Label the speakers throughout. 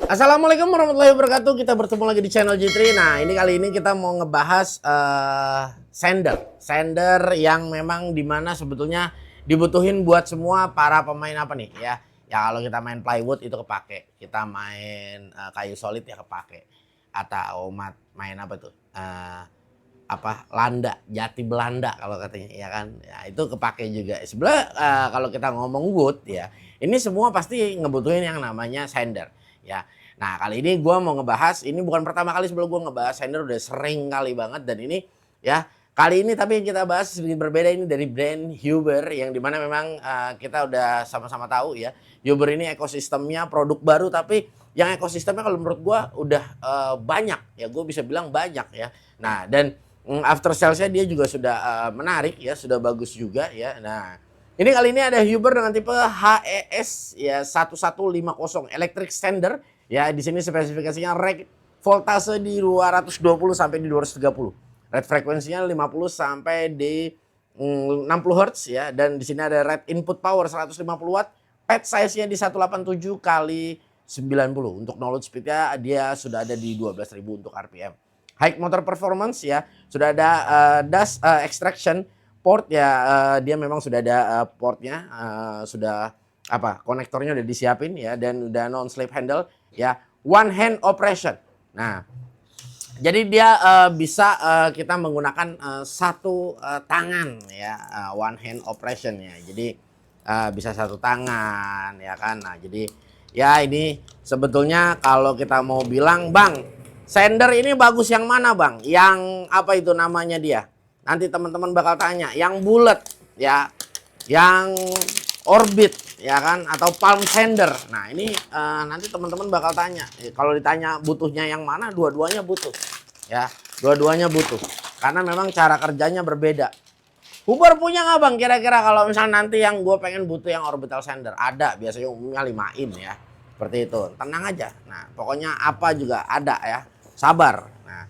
Speaker 1: Assalamualaikum warahmatullahi wabarakatuh. Kita bertemu lagi di channel J3. Nah, ini kali ini kita mau ngebahas sender yang memang dimana sebetulnya dibutuhin buat semua para pemain apa nih ya. Ya kalau kita main plywood itu kepake, kita main kayu solid ya kepake, atau main apa tuh landa, jati Belanda kalau katanya ya kan, ya itu kepake juga. Sebenarnya kalau kita ngomong wood ya, ini semua pasti ngebutuhin yang namanya sender ya. Nah, kali ini gue mau ngebahas, ini bukan pertama kali sebelum gue ngebahas sender, udah sering kali banget. Dan ini ya, kali ini tapi yang kita bahas sedikit berbeda, ini dari brand Huber. Yang dimana memang kita udah sama-sama tahu ya, Huber ini ekosistemnya produk baru, tapi yang ekosistemnya kalau menurut gue udah banyak ya, gue bisa bilang banyak ya. Nah, dan after salesnya dia juga sudah menarik ya, sudah bagus juga ya. Nah, ini kali ini ada Huber dengan tipe HES ya 1150 electric standard. Ya, di sini spesifikasinya rate voltase di 220 sampai di 230. Rate frekuensinya 50 sampai di 60 Hz ya, dan di sini ada rate input power 150 watt. Pad size-nya di 187 kali 90. Untuk download speed-nya dia sudah ada di 12.000 untuk RPM. High motor performance ya, sudah ada dust extraction port ya, dia memang sudah ada portnya, sudah konektornya udah disiapin ya, dan udah non slip handle ya, one hand operation. Nah, jadi dia bisa kita menggunakan satu tangan ya, one hand operation ya. Jadi bisa satu tangan ya kan. Nah, jadi ya ini sebetulnya kalau kita mau bilang, Bang, sender ini bagus yang mana, Bang? Yang apa itu namanya dia? Nanti teman-teman bakal tanya, yang bulat ya, yang orbit ya kan, atau palm sender. Nah, ini nanti teman-teman bakal tanya. Kalau ditanya butuhnya yang mana, dua-duanya butuh. Ya, dua-duanya butuh. Karena memang cara kerjanya berbeda. Huber punya nggak, Bang? Kira-kira kalau misalnya nanti yang gue pengen butuh yang orbital sender, ada. Biasanya umumnya 5 in ya. Seperti itu. Tenang aja. Nah, pokoknya apa juga ada ya. Sabar. Nah,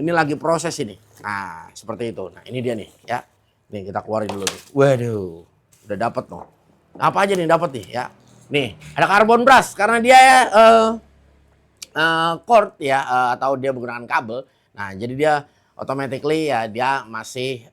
Speaker 1: ini lagi proses ini. Nah, seperti itu. Nah, ini dia nih ya. Nih kita keluarin dulu nih. Waduh, udah dapet loh. Apa aja nih dapat nih ya. Nih, ada carbon brush karena dia cord ya, atau dia menggunakan kabel. Nah, jadi dia automatically ya dia masih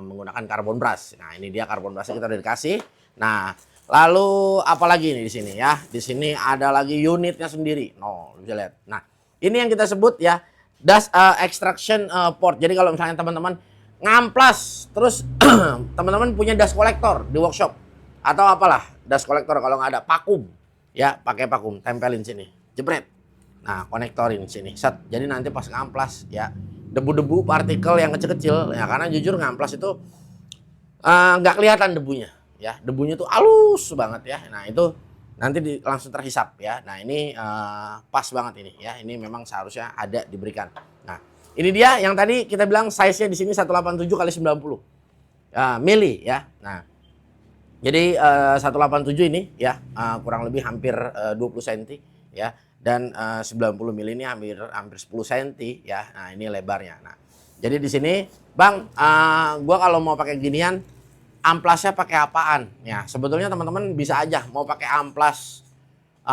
Speaker 1: menggunakan carbon brush. Nah, ini dia carbon brush kita udah dikasih. Nah, lalu apalagi nih di sini ya. Di sini ada lagi unitnya sendiri. No, bisa lihat. Nah, ini yang kita sebut ya dust extraction port. Jadi kalau misalnya teman-teman ngamplas terus teman-teman punya dust collector di workshop atau apalah, dust collector kalau nggak ada, vakum ya, pakai vakum, tempelin sini, jebret. Nah, konektorin sini, set. Jadi nanti pas ngamplas ya, debu-debu partikel yang kecil-kecil ya, karena jujur ngamplas itu nggak kelihatan debunya ya, debunya tuh halus banget ya. Nah, itu nanti langsung terhisap ya. Nah, ini pas banget ini ya, ini memang seharusnya ada diberikan. Nah, ini dia yang tadi kita bilang size-nya di sini 187 kali 90 mili ya. Nah, jadi 187 ini ya, kurang lebih hampir 20 cm ya, dan 90 mili ini hampir 10 cm ya. Nah, ini lebarnya. Nah, jadi di sini, Bang, gua kalau mau pakai ginian, amplasnya pakai apaan? Ya, sebetulnya teman-teman bisa aja mau pakai amplas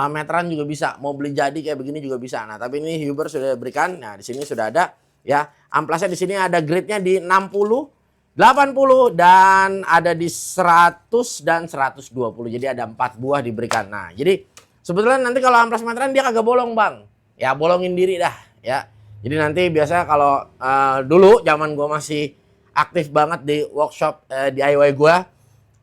Speaker 1: meteran juga bisa, mau beli jadi kayak begini juga bisa. Nah, tapi ini Huber sudah berikan. Nah, di sini sudah ada ya. Amplasnya di sini ada grade-nya di 60, 80 dan ada di 100 dan 120. Jadi ada 4 buah diberikan. Nah, jadi sebetulnya nanti kalau amplas meteran dia kagak bolong, Bang. Ya, bolongin diri dah ya. Jadi nanti biasanya kalau dulu zaman gua masih aktif banget di workshop DIY gua,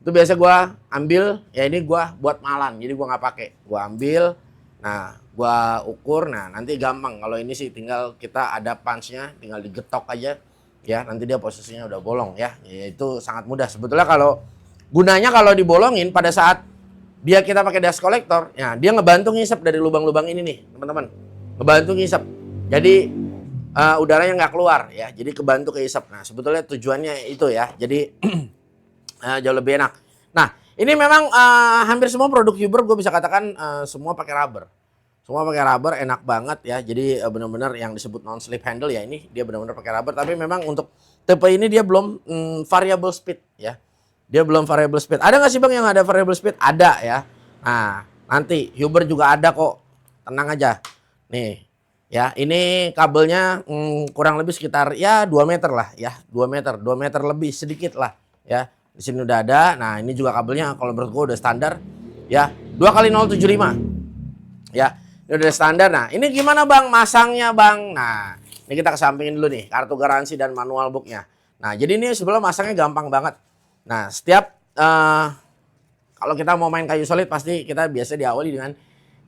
Speaker 1: itu biasa gua ambil ya, ini gua buat malan. Jadi gua nggak pakai. Gua ambil, nah gua ukur. Nah, nanti gampang. Kalau ini sih tinggal kita ada punch-nya, tinggal digetok aja ya, nanti dia posisinya udah bolong ya. Itu sangat mudah sebetulnya. Kalau gunanya kalau dibolongin pada saat dia kita pakai dust collector ya, dia ngebantu ngisap dari lubang-lubang ini nih teman-teman, ngebantu ngisap, jadi udaranya nggak keluar ya, jadi kebantu kehisap. Nah, sebetulnya tujuannya itu ya, jadi jauh lebih enak. Nah, ini memang hampir semua produk Huber gue bisa katakan semua pakai rubber. Semua pakai rubber, enak banget ya. Jadi benar-benar yang disebut non slip handle ya, ini dia benar-benar pakai rubber. Tapi memang untuk tipe ini dia belum variable speed ya. Dia belum variable speed. Ada nggak sih, Bang, yang ada variable speed? Ada ya. Nah, nanti Huber juga ada kok. Tenang aja. Nih, ya ini kabelnya kurang lebih sekitar ya 2 meter lah ya, 2 meter lebih sedikit lah ya. Di sini udah ada. Nah ini juga kabelnya kalau menurut gua udah standar ya, 2x075 ya. Ini udah standar. Nah ini gimana bang masangnya bang? Nah ini kita kesampingin dulu nih kartu garansi dan manual booknya. Nah jadi ini sebelah masangnya gampang banget. Nah setiap kalau kita mau main kayu solid pasti kita biasa diawali dengan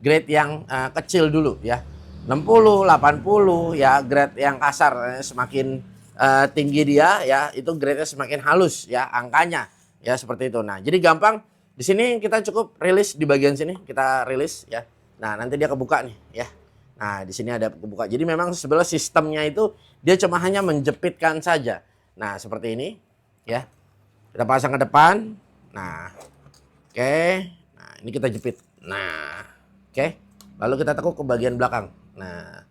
Speaker 1: grade yang kecil dulu ya. 60, 80 ya, grade yang kasar semakin tinggi dia ya, itu grade-nya semakin halus ya angkanya ya seperti itu. Nah, jadi gampang di sini kita cukup rilis di bagian sini, kita rilis ya. Nah, nanti dia kebuka nih ya. Nah, di sini ada kebuka. Jadi memang sebenarnya sistemnya itu dia cuma hanya menjepitkan saja. Nah, seperti ini ya. Kita pasang ke depan. Nah, oke. Nah, ini kita jepit. Nah, oke. Lalu kita tekuk ke bagian belakang. Nah,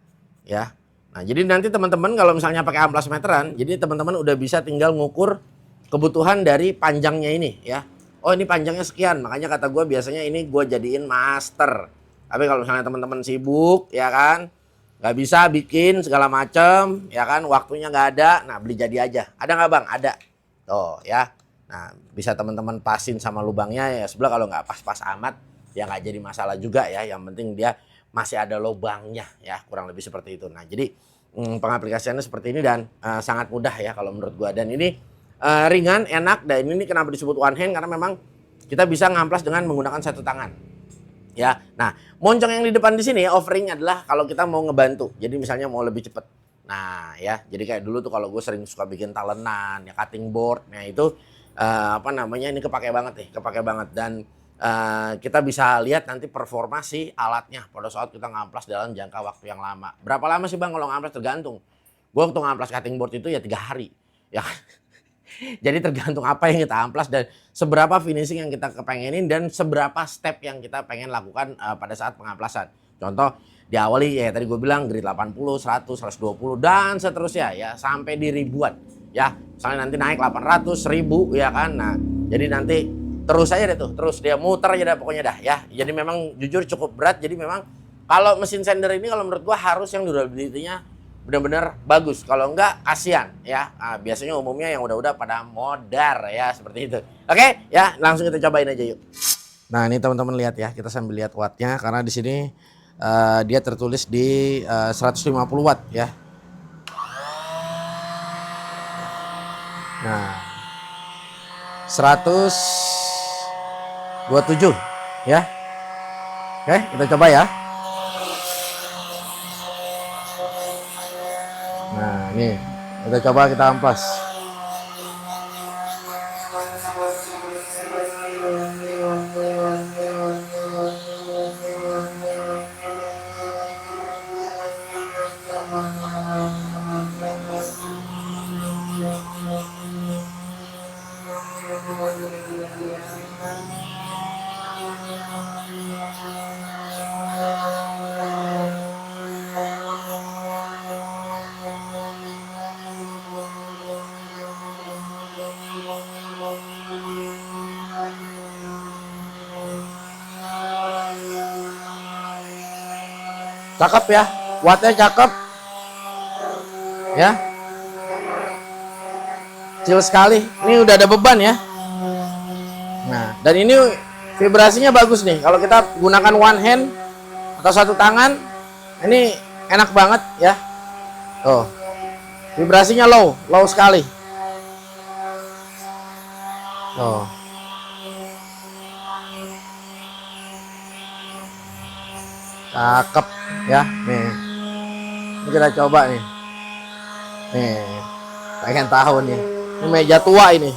Speaker 1: ya. Nah, jadi nanti teman-teman kalau misalnya pakai amplas meteran, jadi teman-teman udah bisa tinggal ngukur kebutuhan dari panjangnya ini ya. Oh, ini panjangnya sekian, makanya kata gue biasanya ini gue jadiin master. Tapi kalau misalnya teman-teman sibuk, ya kan, nggak bisa bikin segala macam, ya kan, waktunya nggak ada, nah beli jadi aja. Ada nggak bang? Ada. Tuh ya. Nah, bisa teman-teman pasin sama lubangnya ya sebelah, kalau nggak pas-pas amat, ya nggak jadi masalah juga ya. Yang penting dia masih ada lubangnya ya, kurang lebih seperti itu. Nah, jadi pengaplikasiannya seperti ini dan sangat mudah ya kalau menurut gua. Dan ini ringan, enak, dan ini kenapa disebut one hand karena memang kita bisa ngamplas dengan menggunakan satu tangan. Ya. Nah, moncong yang di depan di sini offering adalah kalau kita mau ngebantu. Jadi misalnya mau lebih cepat. Nah, ya. Jadi kayak dulu tuh kalau gue sering suka bikin talenan, ya cutting board. Nah, itu apa namanya? Ini kepake banget nih, kepake banget dan kita bisa lihat nanti performa si alatnya pada saat kita ngamplas dalam jangka waktu yang lama. Berapa lama sih bang kalau ngamplas? Tergantung. Gue waktu ngamplas cutting board itu ya 3 hari. Ya. Jadi tergantung apa yang kita amplas dan seberapa finishing yang kita kepengenin dan seberapa step yang kita pengen lakukan pada saat pengamplasan. Contoh diawali ya tadi gue bilang grade 80, 100, 120 dan seterusnya ya sampai di ribuan. Ya, misalnya nanti naik 800, 1000 ya kan. Nah, jadi nanti terus aja deh tuh, terus dia muter aja dah pokoknya dah ya. Jadi memang jujur cukup berat. Jadi memang kalau mesin sander ini kalau menurut gua harus yang durability-nya benar-benar bagus. Kalau enggak kasihan ya. Nah, biasanya umumnya yang udah-udah pada modar ya seperti itu. Oke, ya langsung kita cobain aja yuk. Nah, ini teman-teman lihat ya, kita sambil lihat wattnya karena di sini dia tertulis di 150 watt ya. Nah, 127 ya. Oke, kita coba ya. Nah, ini kita coba kita amplas. Cakep ya, wattnya cakep ya, kecil sekali. Ini udah ada beban ya. Nah, dan ini vibrasinya bagus nih. Kalau kita gunakan one hand atau satu tangan, ini enak banget ya. Tuh, vibrasinya low sekali. Tuh. Cakep ya, nih. Ini kita coba nih. Nih, pengen tahu nih. Ini meja tua ini.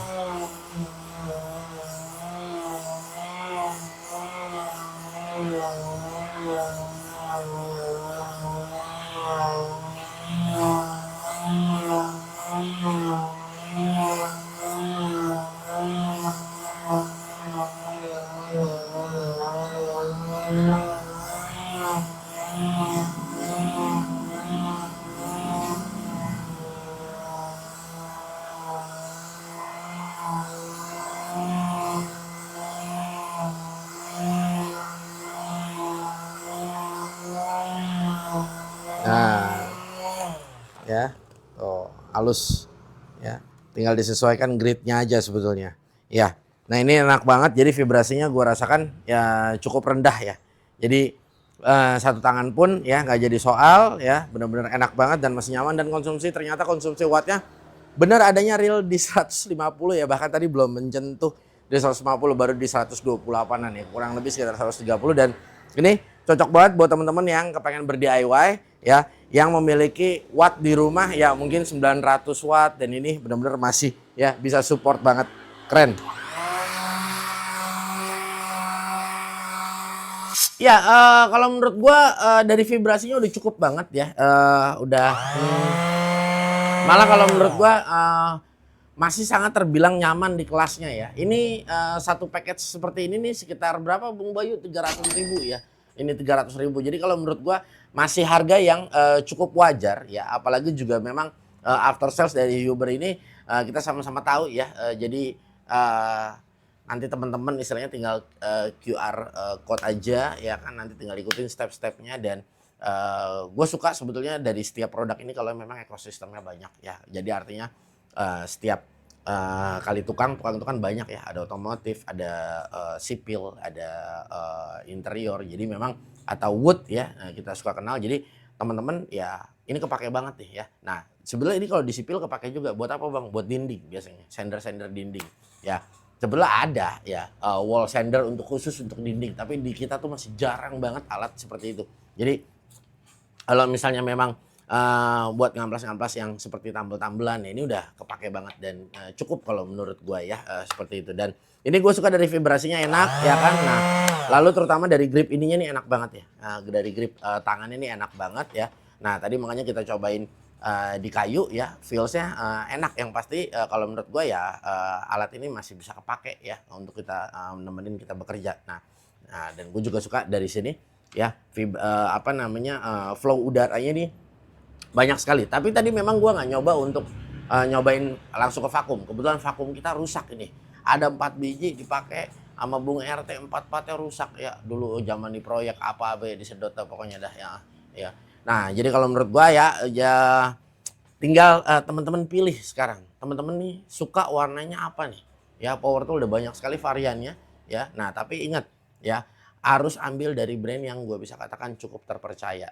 Speaker 1: Nah, ya, tuh halus, ya. Tinggal disesuaikan gridnya aja sebetulnya. Ya, nah ini enak banget. Jadi vibrasinya gua rasakan ya cukup rendah ya. Jadi satu tangan pun ya nggak jadi soal ya. Benar-benar enak banget dan masih nyaman dan ternyata konsumsi wattnya benar adanya real di 150 ya. Bahkan tadi belum menyentuh di 150 baru di 128-an ya. Kurang lebih sekitar 130 dan ini cocok banget buat teman-teman yang kepengen ber-DIY ya, yang memiliki watt di rumah ya mungkin 900 watt dan ini benar-benar masih ya bisa support banget. Keren. Ya, kalau menurut gua dari vibrasinya udah cukup banget ya. Udah malah kalau menurut gua masih sangat terbilang nyaman di kelasnya ya. Ini satu package seperti ini nih sekitar berapa Bung Bayu? 300.000 ya. Ini 300.000. Jadi kalau menurut gua masih harga yang cukup wajar ya. Apalagi juga memang after sales dari Huber ini kita sama-sama tahu ya. Jadi nanti teman-teman istilahnya tinggal QR code aja ya kan, nanti tinggal ikutin step-stepnya dan gue suka sebetulnya dari setiap produk ini kalau memang ekosistemnya banyak ya. Jadi artinya setiap kali tukang itu kan banyak ya, ada otomotif, ada sipil, ada interior, jadi memang atau wood ya kita suka kenal. Jadi teman-teman ya ini kepake banget nih ya. Nah sebenarnya ini kalau di sipil kepake juga buat apa Bang? Buat dinding biasanya, sander-sander dinding ya. Sebelah ada ya wall sander untuk khusus untuk dinding, tapi di kita tuh masih jarang banget alat seperti itu. Jadi kalau misalnya memang buat ngamplas-ngamplas yang seperti tambel-tambelan ya ini udah kepake banget dan cukup kalau menurut gua ya seperti itu. Dan ini gue suka dari vibrasinya enak ya kan. Nah lalu terutama dari grip ininya nih enak banget ya. Dari grip tangannya ini enak banget ya. Nah tadi makanya kita cobain di kayu ya, feelsnya enak. Yang pasti kalau menurut gue ya alat ini masih bisa kepake ya untuk kita nemenin kita bekerja. Nah dan gue juga suka dari sini ya flow udaranya nih banyak sekali. Tapi tadi memang gue nggak nyoba untuk nyobain langsung ke vakum. Kebetulan vakum kita rusak ini. Ada 4 biji dipakai sama Bung RT, 4-4-nya rusak ya. Dulu zaman di proyek apa disedot pokoknya dah ya. Ya. Nah, jadi kalau menurut gua ya tinggal teman-teman pilih sekarang. Teman-teman nih suka warnanya apa nih? Ya, power tool udah banyak sekali variannya ya. Nah, tapi ingat ya, harus ambil dari brand yang gue bisa katakan cukup terpercaya.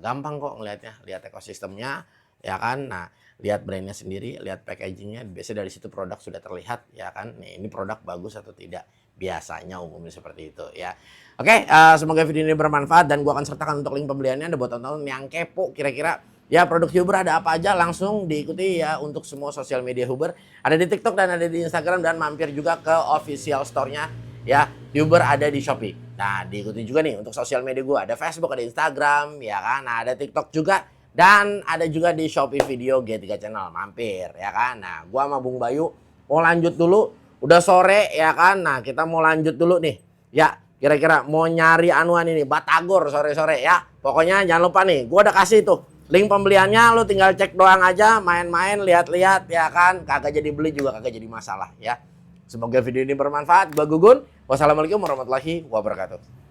Speaker 1: Gampang kok ngelihatnya, lihat ekosistemnya ya kan. Nah, lihat brandnya sendiri, lihat packagingnya. Biasanya dari situ produk sudah terlihat ya kan. Nih, ini produk bagus atau tidak. Biasanya umumnya seperti itu ya. Oke, semoga video ini bermanfaat dan gua akan sertakan untuk link pembeliannya. Ada buat teman-teman yang kepo kira-kira ya produk Huber ada apa aja, langsung diikuti ya untuk semua sosial media Huber. Ada di TikTok dan ada di Instagram dan mampir juga ke official store-nya ya. Huber ada di Shopee. Nah, diikuti juga nih untuk sosial media gua. Ada Facebook, ada Instagram ya kan. Nah, ada TikTok juga dan ada juga di Shopee Video G3 Channel. Mampir ya kan. Nah, gua sama Bung Bayu mau lanjut dulu. Udah sore ya kan. Nah, kita mau lanjut dulu nih. Ya, kira-kira mau nyari anuan ini batagor sore-sore ya. Pokoknya jangan lupa nih, gua udah kasih tuh link pembeliannya, lu tinggal cek doang aja, main-main, lihat-lihat ya kan. Kagak jadi beli juga kagak jadi masalah ya. Semoga video ini bermanfaat. Gua Gugun. Wassalamualaikum warahmatullahi wabarakatuh.